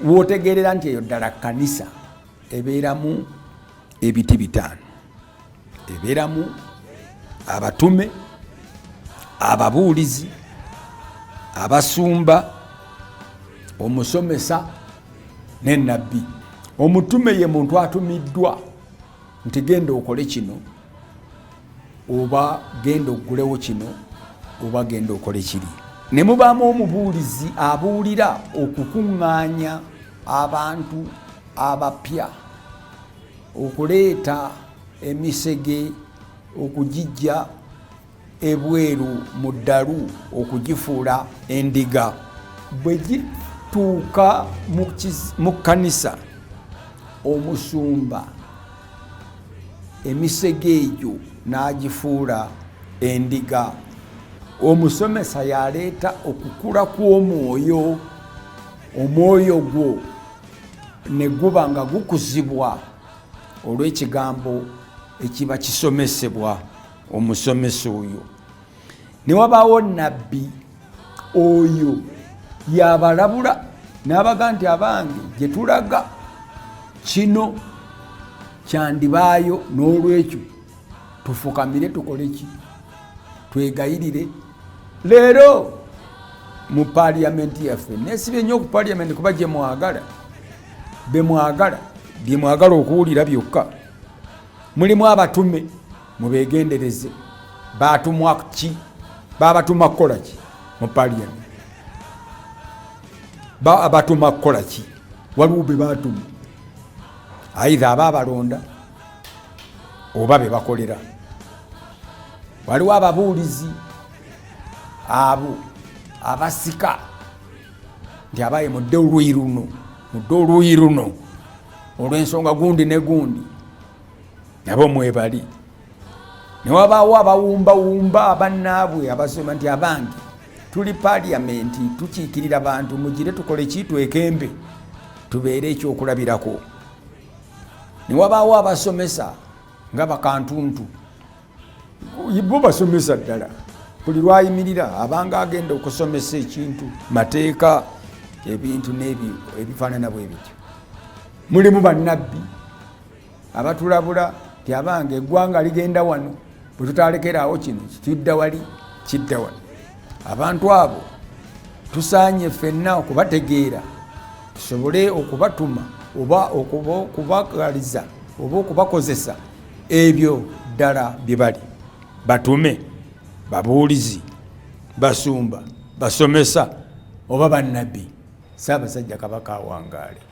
wotegerera nti eyo ddala kanisa ebeeramu ebiti bitaano. Ebeeramu abatume, ababuulizi, abasumba, omusomesa n'ennabbi. Omutume ye muntu atumiddwa nti genda okole kino, oba genda okugulewo kino, oba genda okole kiri. Ne mubaamu omubuulizi abuulira okukuŋŋaanya abantu abapya, okuleeta emisege okugijja ebweru mu ddalu okugifuula endiga. Bwe gituuka mu kkanisa, omusumba emisege egyo n'agifuula endiga. Omusomesa yaleeta okukula kw'omwoyo, omwoyo gwo ne guba nga gukuzibwa olw'ekigambo ekiba kisomesebwa omusomesa oyo. Ne wabaawo nabbi, oyo yabalabula n'abaga nti abange gye tulaga kino kyandibaayo, n'olwekyo tufukamire tukole ki, twegayirire. Leero mu paaliyamenti yaffe neesibe nnyo ku paaliyamenti kuba gye mwagala, be mwagala, bye mwagala okuwulira byokka. Mulimu abatume, mubeegendereze. Baatumwa ki? Baabatuma kukola ki mu paaliyamenti? Abatuma kukola ki? Waliwo be baatuma, aidha abaabalonda oba be bakolera. Waliwo ababuulizi abo abasika nti abaye mudde oluuyi luno olw'ensonga gundi ne gundi, nabo mwebali. Ne wabaawo abawumbawumba abannaabwe abasoma nti abange tuli paaliyamenti tukiikirira bantu, mugire tukole ki, twekembe tubeere ekyokulabirako. Ne wabaawo abasomesa nga bakantuntu, bo basomesa ddala, buli lwayimirira abanga agenda okusomesa ekintu, mateeka, ebintu n'ebyo ebifaanana bwe bityo. Mulimu bannabbi abatulabula nti abange eggwanga ligenda wano, bwe tutalekeraawo kino kidda wali, kidda wano. Abantu abo tusaanye ffenna okubategeera, tusobole okubatuma oba okubagaliza oba okubakozesa ebyo ddala bye bali. Batume, babuulizi, basumba, basomesa oba bannabbi. Ssaabasajja Kabaka awangaale.